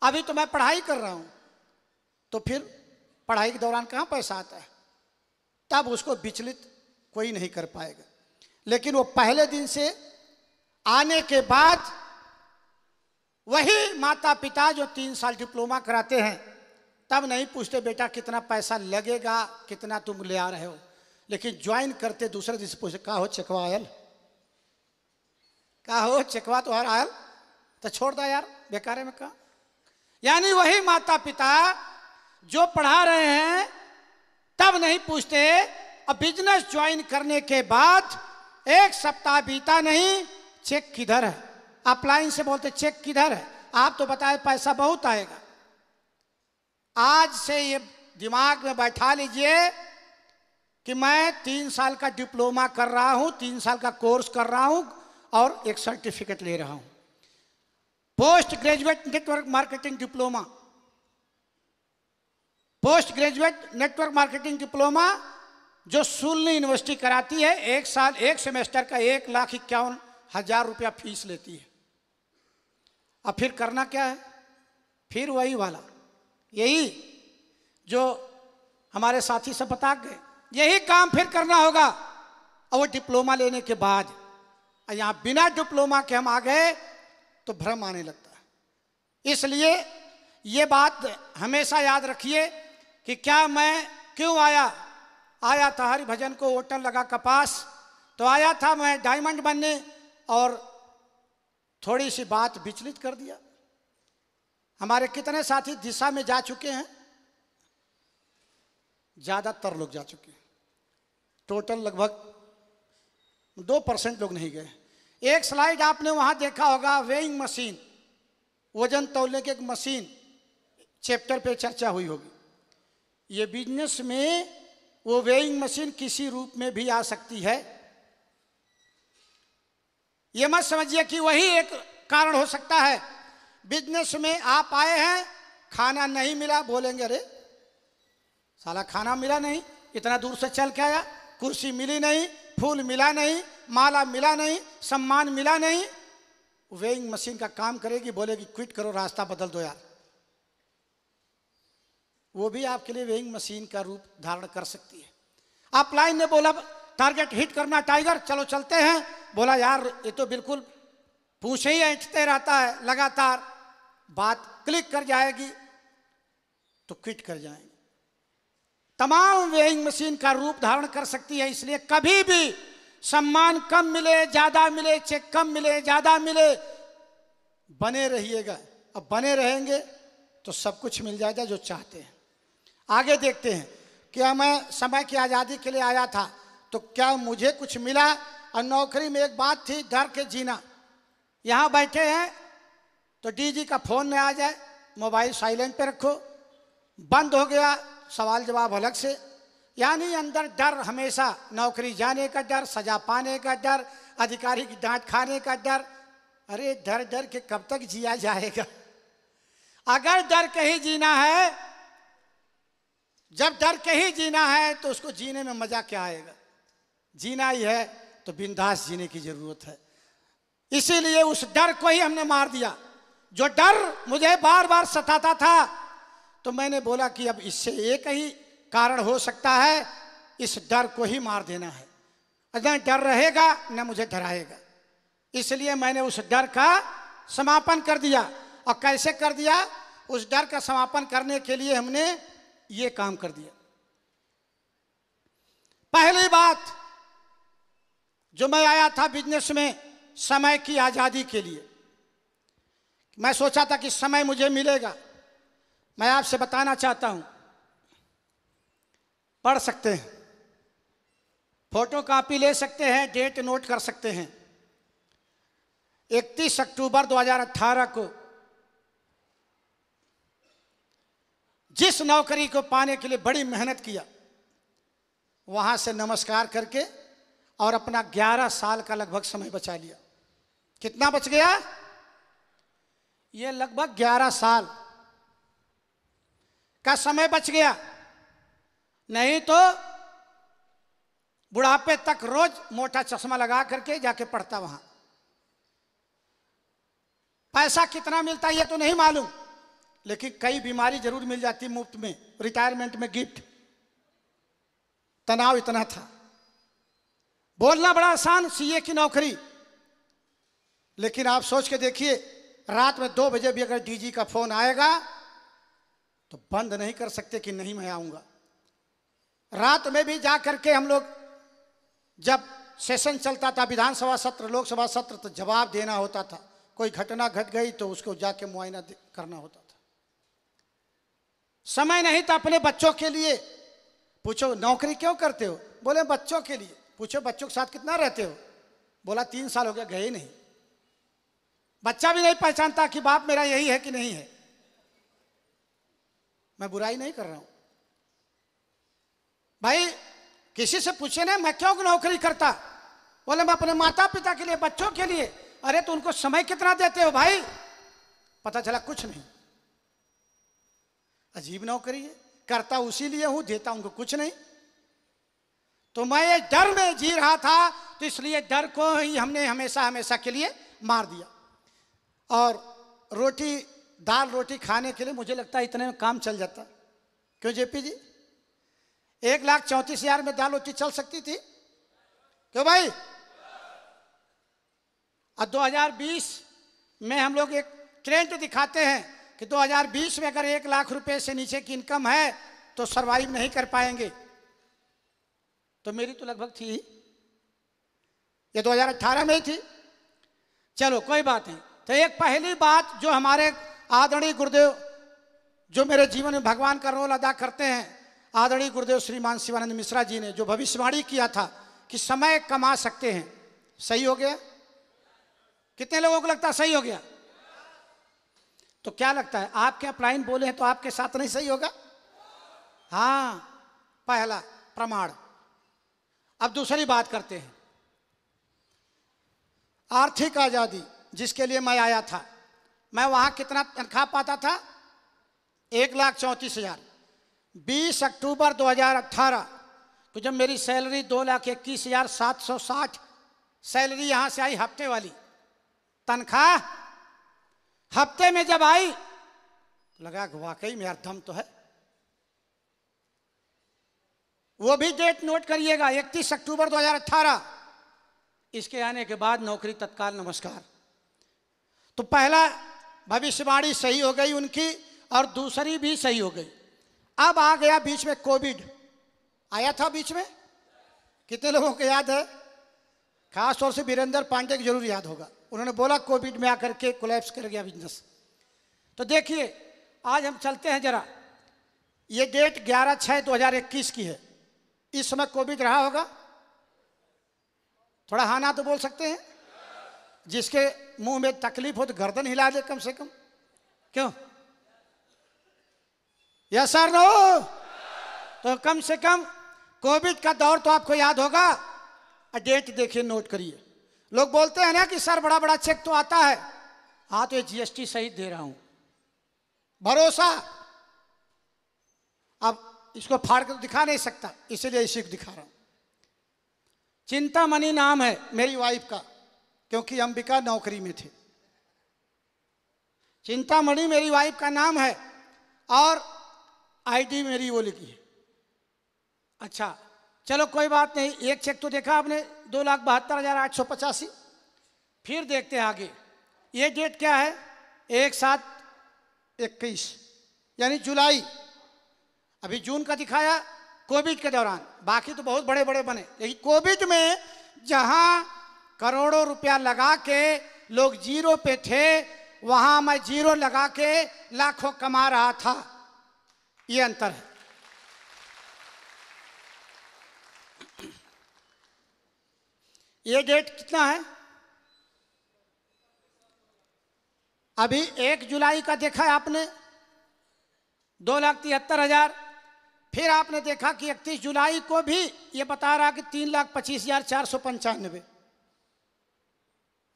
अभी तो मैं पढ़ाई कर रहा हूं। तो फिर पढ़ाई के दौरान कहां पैसा आता है? तब उसको विचलित कोई नहीं कर पाएगा। लेकिन वो पहले दिन से आने के बाद वही माता पिता जो 3 साल डिप्लोमा कराते हैं, तब नहीं पूछते बेटा कितना पैसा लगेगा, कितना तुम ले आ रहे हो। लेकिन ज्वाइन करते दूसरे दिन से पूछते का हो चेकवा आयल, का हो चेकवा तो हर आयल, तो छोड़ दो यार बेकारे में का। यानी वही माता पिता जो पढ़ा रहे हैं तब नहीं पूछते। अब बिजनेस ज्वाइन करने के बाद 1 सप्ताह बीता नहीं, चेक किधर है, अपलाइन से बोलते चेक किधर है, आप तो बताए पैसा बहुत आएगा। आज से ये दिमाग में बैठा लीजिए कि मैं 3 साल का डिप्लोमा कर रहा हूं, 3 साल का कोर्स कर रहा हूं और एक सर्टिफिकेट ले रहा हूं, post graduate network marketing diploma. Post graduate network marketing diploma जो सुलनी यूनिवर्सिटी कराती है, 1 साल 1 सेमेस्टर का 1,51,000 रुपया फीस लेती है। अब फिर करना क्या है, फिर वही वाला, यही जो हमारे साथी सब बता गए, यही काम फिर करना होगा। और वो डिप्लोमा लेने के बाद यहाँ बिना डिप्लोमा के हम आ गए तो भ्रम आने लगता है। इसलिए ये बात हमेशा याद रखिए कि क्या मैं क्यों आया था हरिभजन को होटल लगा कपास, तो आया था मैं डायमंड बनने, और थोड़ी सी बात विचलित कर दिया। हमारे कितने साथी दिशा में जा चुके हैं, ज्यादातर लोग जा चुके हैं, टोटल लगभग 2% लोग नहीं गए। एक स्लाइड आपने वहां देखा होगा, वेइंग मशीन, वजन तौलने की एक मशीन, चैप्टर पे चर्चा हुई होगी। ये बिजनेस में वो वेइंग मशीन किसी रूप में भी आ सकती है। ये मत समझिए कि वही एक कारण हो सकता है। बिजनेस में आप आए हैं, खाना नहीं मिला, बोलेंगे अरे साला खाना मिला नहीं, इतना दूर से चल के आया, कुर्सी मिली नहीं, फूल मिला नहीं, माला मिला नहीं, सम्मान मिला नहीं। वेइंग मशीन का काम करेगी, बोलेगी क्विट करो, रास्ता बदल दो यार। वो भी आपके लिए वेइंग मशीन का रूप धारण कर सकती है। अपलाइन ने बोला टारगेट हिट करना टाइगर, चलो चलते हैं, बोला यार ये तो बिल्कुल पूछे ही ऐंठते रहता है लगातार, बात क्लिक कर जाएगी तो क्विट कर जाएंगे। तमाम वेइंग मशीन का रूप धारण कर सकती है। इसलिए कभी भी सम्मान कम मिले ज्यादा मिले, चेक कम मिले ज्यादा मिले, बने रहिएगा। अब बने रहेंगे तो सब कुछ मिल जाएगा जो चाहते हैं। आगे देखते हैं, क्या मैं समय की आज़ादी के लिए आया था तो क्या मुझे कुछ मिला? और नौकरी में एक बात थी, डर के जीना। यहाँ बैठे हैं तो डीजी का फोन न आ जाए, मोबाइल साइलेंट पे रखो, बंद हो गया सवाल जवाब अलग से, यानी अंदर डर हमेशा, नौकरी जाने का डर, सजा पाने का डर, अधिकारी की डांट खाने का डर। अरे डर डर के कब तक जिया जाएगा? अगर डर के ही जीना है, जब डर के ही जीना है तो उसको जीने में मजा क्या आएगा? जीना ही है तो बिंदास जीने की जरूरत है। इसीलिए उस डर को ही हमने मार दिया। जो डर मुझे बार बार सताता था तो मैंने बोला कि अब इससे एक ही कारण हो सकता है, इस डर को ही मार देना है। न डर रहेगा न मुझे डराएगा। इसलिए मैंने उस डर का समापन कर दिया। और कैसे कर दिया? उस डर का समापन करने के लिए हमने ये काम कर दिया। पहली बात, जो मैं आया था बिजनेस में समय की आजादी के लिए। मैं सोचा था कि समय मुझे मिलेगा। मैं आपसे बताना चाहता हूं, पढ़ सकते हैं, फोटो कॉपी ले सकते हैं, डेट नोट कर सकते हैं। 31 अक्टूबर 2018 को जिस नौकरी को पाने के लिए बड़ी मेहनत किया, वहां से नमस्कार करके और अपना 11 साल का लगभग समय बचा लिया। कितना बच गया? ये लगभग 11 साल का समय बच गया। नहीं तो बुढ़ापे तक रोज मोटा चश्मा लगा करके जाके पढ़ता वहां। पैसा कितना मिलता है ये तो नहीं मालूम, लेकिन कई बीमारी जरूर मिल जाती मुफ्त में, रिटायरमेंट में गिफ्ट। तनाव इतना था। बोलना बड़ा आसान, सीए की नौकरी, लेकिन आप सोच के देखिए, रात में 2 बजे भी अगर डीजी का फोन आएगा तो बंद नहीं कर सकते कि नहीं मैं आऊंगा। रात में भी जा करके हम लोग, जब सेशन चलता था, विधानसभा सत्र, लोकसभा सत्र, तो जवाब देना होता था। कोई घटना घट गई तो उसको जाके मुआयना करना होता था। समय नहीं था अपने बच्चों के लिए। पूछो नौकरी क्यों करते हो? बोले बच्चों के लिए। पूछो बच्चों के साथ कितना रहते हो? बोला 3 साल हो गया गए नहीं। बच्चा भी नहीं पहचानता कि बाप मेरा यही है कि नहीं है। मैं बुराई नहीं कर रहा हूं भाई, किसी से पूछे ना मैं क्यों नौकरी करता, बोले मैं अपने माता पिता के लिए, बच्चों के लिए। अरे तो उनको समय कितना देते हो भाई? पता चला कुछ नहीं। अजीब नौकरी है, करता उसी लिए हूं, देता उनको कुछ नहीं। तो मैं ये डर में जी रहा था, तो इसलिए डर को ही हमने हमेशा हमेशा के लिए मार दिया। और रोटी, दाल रोटी खाने के लिए मुझे लगता है इतने में काम चल जाता। क्यों जेपी जी? 1,34,000 में दाल रोटी चल सकती थी क्यों भाई? और 2020 में हम लोग एक ट्रेंड दिखाते हैं कि 2020 में अगर 1 लाख रुपए से नीचे की इनकम है तो सरवाइव नहीं कर पाएंगे। तो मेरी तो लगभग थी, ये 2018 में ही थी। चलो कोई बात नहीं। तो एक पहली बात जो हमारे आदरणीय गुरुदेव, जो मेरे जीवन में भगवान का रोल अदा करते हैं, आदरणीय गुरुदेव श्रीमान शिवानंद मिश्रा जी ने जो भविष्यवाणी किया था कि समय कमा सकते हैं, सही हो गया? कितने लोगों को लगता है सही हो गया? तो क्या लगता है, आपके अपलाइन बोले हैं तो आपके साथ नहीं सही होगा? हाँ, पहला प्रमाण। अब दूसरी बात करते हैं, आर्थिक आजादी जिसके लिए मैं आया था, मैं वहां कितना तनख्वाह पाता था? 1,34,000। 20 अक्टूबर 2018 तो जब मेरी सैलरी 2,21,760 सैलरी यहां से आई, हफ्ते वाली तनख्वाह हफ्ते में जब आई तो लगा कि वाकई में यार दम तो है। वो भी डेट नोट करिएगा, 31 अक्टूबर 2018। इसके आने के बाद नौकरी तत्काल नमस्कार। तो पहला भविष्यवाणी सही हो गई उनकी, और दूसरी भी सही हो गई। अब आ गया बीच में कोविड, आया था बीच में, कितने लोगों को याद है? खास तौर से वीरेंद्र पांडे को जरूर याद होगा। उन्होंने बोला कोविड में आकर के कोलैप्स कर गया बिजनेस। तो देखिए आज हम चलते हैं जरा, ये डेट 11/6/2021 की है। इस समय कोविड रहा होगा? थोड़ा हाँ ना तो बोल सकते हैं। जिसके मुंह में तकलीफ हो तो गर्दन हिला दे कम से कम। क्यों? Yes sir no? तो कम से कम कोविड का दौर तो आपको याद होगा। डेट देखिए, नोट करिए। लोग बोलते हैं ना कि सर बड़ा बड़ा चेक तो आता है। हाँ तो ये जीएसटी सहित दे रहा हूं, भरोसा। अब इसको फाड़ कर दिखा नहीं सकता, इसलिए इसी को दिखा रहा हूं। चिंतामणि नाम है मेरी वाइफ का, क्योंकि अंबिका नौकरी में थे। चिंतामणि मेरी वाइफ का नाम है और आईडी मेरी वो लिखी है। अच्छा चलो कोई बात नहीं, एक चेक तो देखा आपने, 2,72,885। फिर देखते हैं आगे, ये डेट क्या है? 1/7/21 यानी जुलाई। अभी जून का दिखाया कोविड के दौरान, बाकी तो बहुत बड़े बड़े बने, लेकिन कोविड में जहां करोड़ों रुपया लगा के लोग जीरो पे थे, वहां मैं जीरो लगा के लाखों कमा रहा था। ये अंतर है। ये डेट कितना है? अभी 1 जुलाई का देखा है आपने, 2,73,000। फिर आपने देखा कि 31 जुलाई को भी ये बता रहा कि 3,25,495।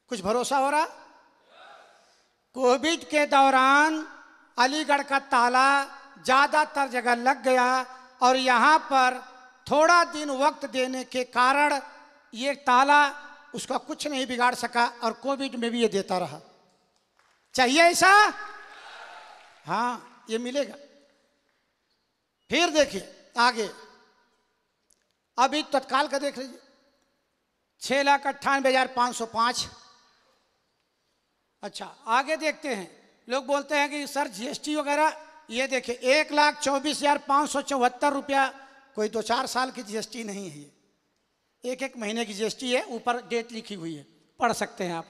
कुछ भरोसा हो रहा? कोविड के दौरान अलीगढ़ का ताला ज्यादातर जगह लग गया, और यहां पर थोड़ा दिन वक्त देने के कारण ये ताला उसका कुछ नहीं बिगाड़ सका, और कोविड में भी ये देता रहा। चाहिए ऐसा? हाँ, ये मिलेगा। फिर देखिए आगे, अभी तत्काल का देख लीजिए, 6,98,505। अच्छा आगे देखते हैं। लोग बोलते हैं कि सर जीएसटी वगैरह, ये देखिए 1,24,574 रुपया, कोई 2-4 साल की जीएसटी नहीं है, ये एक महीने की जीएसटी है। ऊपर डेट लिखी हुई है, पढ़ सकते हैं आप।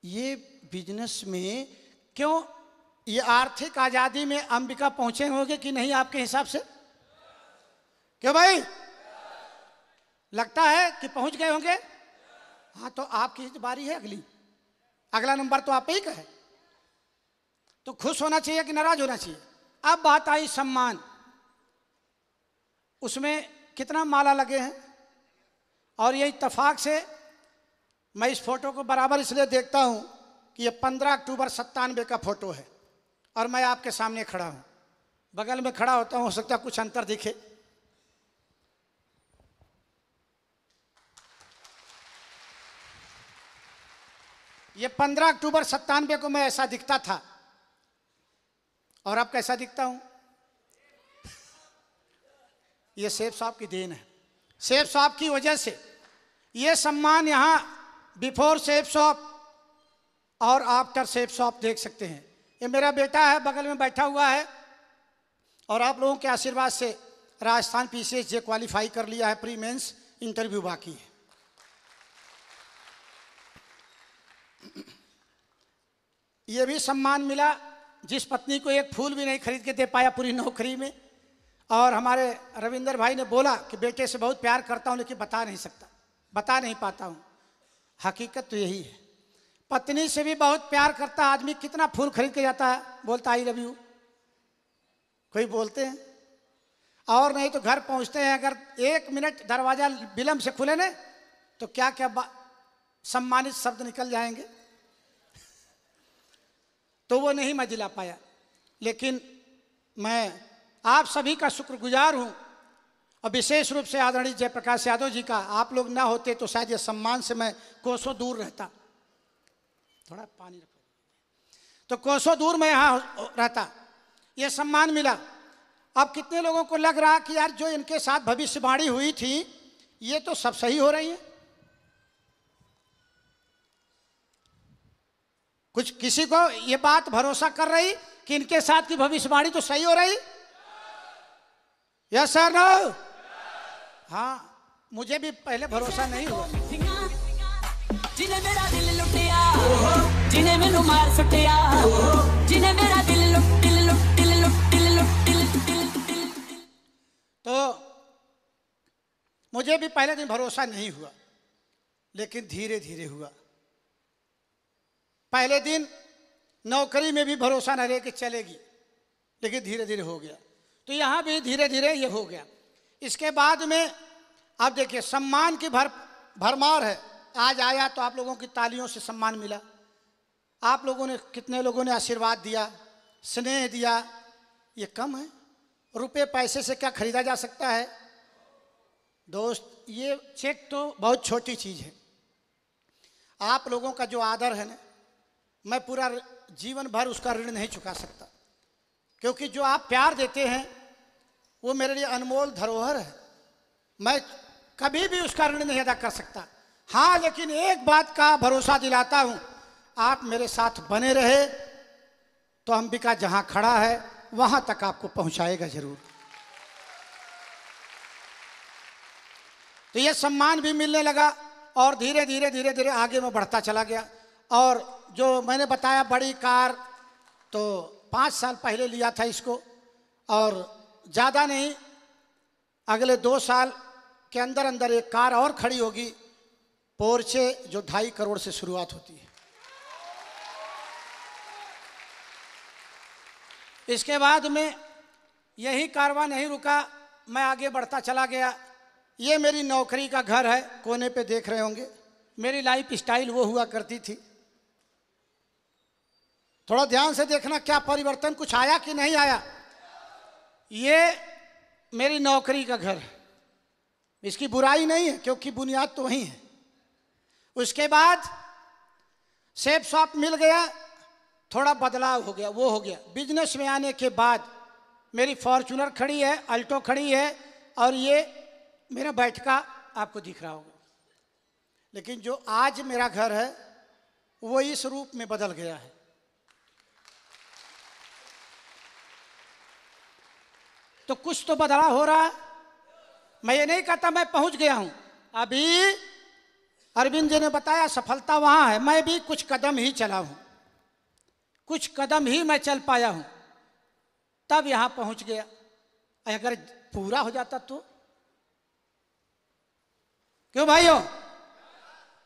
ये बिजनेस में क्यों, ये आर्थिक आजादी में अंबिका पहुंचे होंगे कि नहीं आपके हिसाब से? क्यों भाई, लगता है कि पहुंच गए होंगे? हाँ, तो आपकी बारी है अगली, अगला नंबर तो आप ही का है। तो खुश होना चाहिए कि नाराज होना चाहिए? अब बात आई सम्मान, उसमें कितना माला लगे हैं। और ये इत्तेफाक से मैं इस फोटो को बराबर इसलिए देखता हूं कि ये 15 अक्टूबर 97 का फोटो है और मैं आपके सामने खड़ा हूं। बगल में खड़ा होता हूं, हो सकता है कुछ अंतर दिखे। ये 15 अक्टूबर 97 को मैं ऐसा दिखता था और अब कैसा दिखता हूं? ये सेठ साहब की देन है। सेठ साहब की वजह से ये सम्मान यहाँ बिफोर सेठ साहब और आफ्टर सेठ साहब देख सकते हैं। ये मेरा बेटा है, बगल में बैठा हुआ है और आप लोगों के आशीर्वाद से राजस्थान पीसीएस जे क्वालिफाई कर लिया है, प्री मेंस इंटरव्यू बाकी है। ये भी सम्मान मिला जिस पत्नी को एक फूल भी नहीं खरीद के दे पाया पूरी नौकरी में। और हमारे रविंदर भाई ने बोला कि बेटे से बहुत प्यार करता हूं लेकिन बता नहीं सकता, बता नहीं पाता हूं। हकीकत तो यही है, पत्नी से भी बहुत प्यार करता आदमी कितना फूल खरीद के जाता है, बोलता आई लव यू, कोई बोलते हैं। और नहीं तो घर पहुंचते हैं, अगर 1 मिनट दरवाजा विलंब से खुले ना तो क्या क्या सम्मानित शब्द निकल जाएंगे। तो वो नहीं मैं दिला पाया, लेकिन मैं आप सभी का शुक्रगुजार हूं और विशेष रूप से आदरणीय जयप्रकाश यादव जी का। आप लोग ना होते तो शायद ये सम्मान से मैं कोसों दूर रहता। थोड़ा पानी रखो। तो कोसों दूर मैं यहाँ रहता, ये सम्मान मिला। अब कितने लोगों को लग रहा कि यार जो इनके साथ भविष्यवाणी हुई थी ये तो सब सही हो रही है। कुछ किसी को ये बात भरोसा कर रही कि इनके साथ की भविष्यवाणी तो सही हो रही? Yes sir no? हाँ, मुझे भी पहले भरोसा नहीं हुआ। जिन्हें मेरा दिल लुटिया, जिन्हें मैनू मार सुटिया, जिन्हें मेरा दिल लुट दिल लुट दिल लुट दिल लुट दिल दिल दिल। तो मुझे भी पहले दिन भरोसा नहीं हुआ, लेकिन धीरे धीरे हुआ। पहले दिन नौकरी में भी भरोसा न रहे कि चलेगी, लेकिन धीरे धीरे हो गया। तो यहाँ भी धीरे धीरे ये हो गया। इसके बाद में अब देखिए सम्मान की भरमार है। आज आया तो आप लोगों की तालियों से सम्मान मिला। आप लोगों ने, कितने लोगों ने आशीर्वाद दिया, स्नेह दिया। ये कम है? रुपए पैसे से क्या खरीदा जा सकता है? दोस्त, ये चेक तो बहुत छोटी चीज़ है। आप लोगों का जो आदर है ना, मैं पूरा जीवन भर उसका ऋण नहीं चुका सकता, क्योंकि जो आप प्यार देते हैं वो मेरे लिए अनमोल धरोहर है। मैं कभी भी उसका ऋण नहीं अदा कर सकता। हाँ, लेकिन एक बात का भरोसा दिलाता हूं, आप मेरे साथ बने रहे तो अंबिका जहां खड़ा है वहां तक आपको पहुंचाएगा जरूर। तो ये सम्मान भी मिलने लगा और धीरे धीरे धीरे धीरे आगे मैं बढ़ता चला गया। और जो मैंने बताया बड़ी कार, तो 5 साल पहले लिया था इसको, और ज़्यादा नहीं, अगले 2 साल के अंदर अंदर एक कार और खड़ी होगी, पोर्चे, जो 2.5 करोड़ से शुरुआत होती है। इसके बाद में यही कारवां नहीं रुका, मैं आगे बढ़ता चला गया। ये मेरी नौकरी का घर है, कोने पे देख रहे होंगे। मेरी लाइफ स्टाइल वो हुआ करती थी। थोड़ा ध्यान से देखना क्या परिवर्तन कुछ आया कि नहीं आया। ये मेरी नौकरी का घर है, इसकी बुराई नहीं है क्योंकि बुनियाद तो वही है। उसके बाद सेफ शॉप मिल गया, थोड़ा बदलाव हो गया, वो हो गया। बिजनेस में आने के बाद मेरी फॉर्च्यूनर खड़ी है, अल्टो खड़ी है, और ये मेरा बैठका आपको दिख रहा होगा। लेकिन जो आज मेरा घर है वो इस रूप में बदल गया है। तो कुछ तो बदलाव हो रहा है। मैं ये नहीं कहता मैं पहुंच गया हूं, अभी अरविंद जी ने बताया सफलता वहां है। मैं भी कुछ कदम ही चला हूं, कुछ कदम ही मैं चल पाया हूं, तब यहां पहुंच गया। अगर पूरा हो जाता तो, क्यों भाइयों,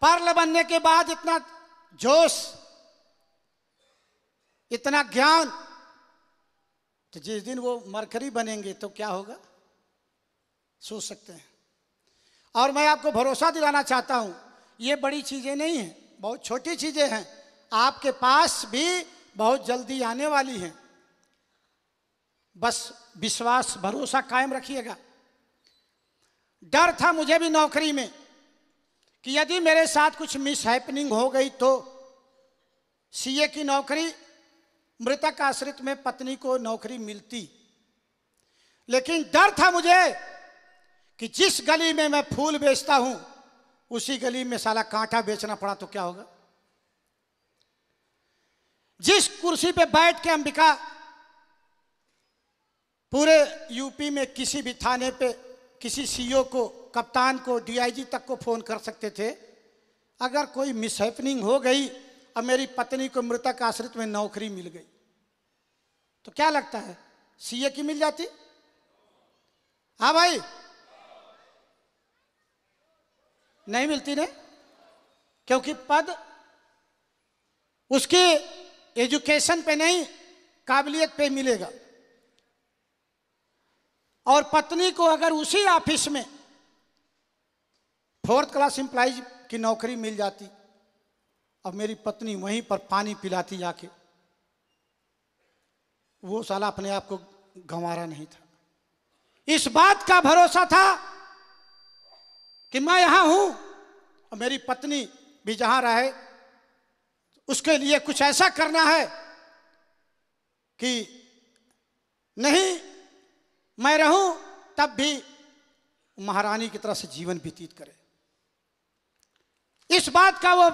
पर्ल बनने के बाद इतना जोश, इतना ज्ञान, तो जिस दिन वो मरकरी बनेंगे तो क्या होगा, सोच सकते हैं। और मैं आपको भरोसा दिलाना चाहता हूं, ये बड़ी चीजें नहीं हैं, बहुत छोटी चीजें हैं, आपके पास भी बहुत जल्दी आने वाली हैं। बस विश्वास भरोसा कायम रखिएगा। डर था मुझे भी नौकरी में कि यदि मेरे साथ कुछ मिस हैपनिंग हो गई तो सीए की नौकरी, मृतक आश्रित में पत्नी को नौकरी मिलती। लेकिन डर था मुझे कि जिस गली में मैं फूल बेचता हूं उसी गली में साला कांटा बेचना पड़ा तो क्या होगा। जिस कुर्सी पे बैठ के अंबिका पूरे यूपी में किसी भी थाने पे किसी सीईओ को, कप्तान को, डीआईजी तक को फोन कर सकते थे, अगर कोई मिसहैपनिंग हो गई और मेरी पत्नी को मृतक आश्रित में नौकरी मिल गई तो क्या लगता है, सीए की मिल जाती? हाँ भाई, नहीं मिलती ने, क्योंकि पद उसके एजुकेशन पे नहीं, काबिलियत पे मिलेगा। और पत्नी को अगर उसी ऑफिस में 4th क्लास एम्प्लॉइज की नौकरी मिल जाती, अब मेरी पत्नी वहीं पर पानी पिलाती जाके, वो साला अपने आप को गंवारा नहीं था। इस बात का भरोसा था कि मैं यहां हूं और मेरी पत्नी भी जहां रहे, उसके लिए कुछ ऐसा करना है कि नहीं मैं रहूं तब भी महारानी की तरह से जीवन व्यतीत करे। इस बात का वो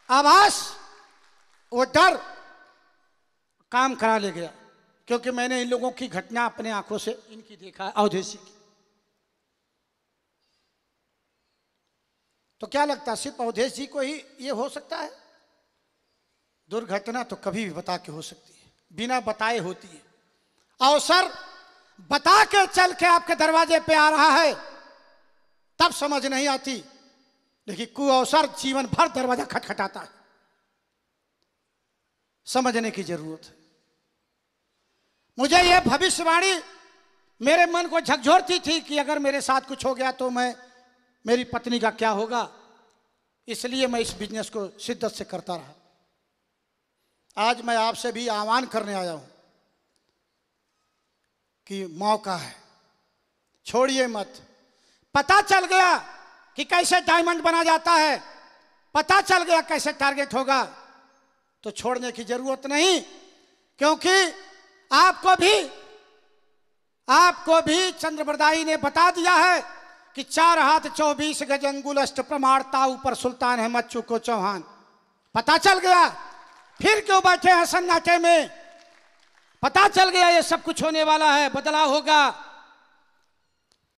आभास, वो डर काम करा ले गया, क्योंकि मैंने इन लोगों की घटना अपने आंखों से इनकी देखा है, अवधेशी की। तो क्या लगता है सिर्फ अवधेश जी को ही ये हो सकता है? दुर्घटना तो कभी भी बता के हो सकती है, बिना बताए होती है। अवसर बता के चल के आपके दरवाजे पे आ रहा है तब समझ नहीं आती, लेकिन कुअवसर जीवन भर दरवाजा खटखटाता है। समझने की जरूरत है। मुझे यह भविष्यवाणी मेरे मन को झकझोरती थी कि अगर मेरे साथ कुछ हो गया तो मेरी पत्नी का क्या होगा, इसलिए मैं इस बिजनेस को शिद्दत से करता रहा। आज मैं आपसे भी आह्वान करने आया हूं कि मौका है, छोड़िए मत। पता चल गया कि कैसे डायमंड बना जाता है, पता चल गया कैसे टारगेट होगा, तो छोड़ने की जरूरत नहीं, क्योंकि आपको भी चंद्रबरदाई ने बता दिया है कि 4 हाथ 24 गज अंगुल अष्ट प्रमाणता ऊपर सुल्तान है मत चुको चौहान। पता चल गया, फिर क्यों बैठे हैं सन्नाटे में? पता चल गया ये सब कुछ होने वाला है, बदलाव होगा।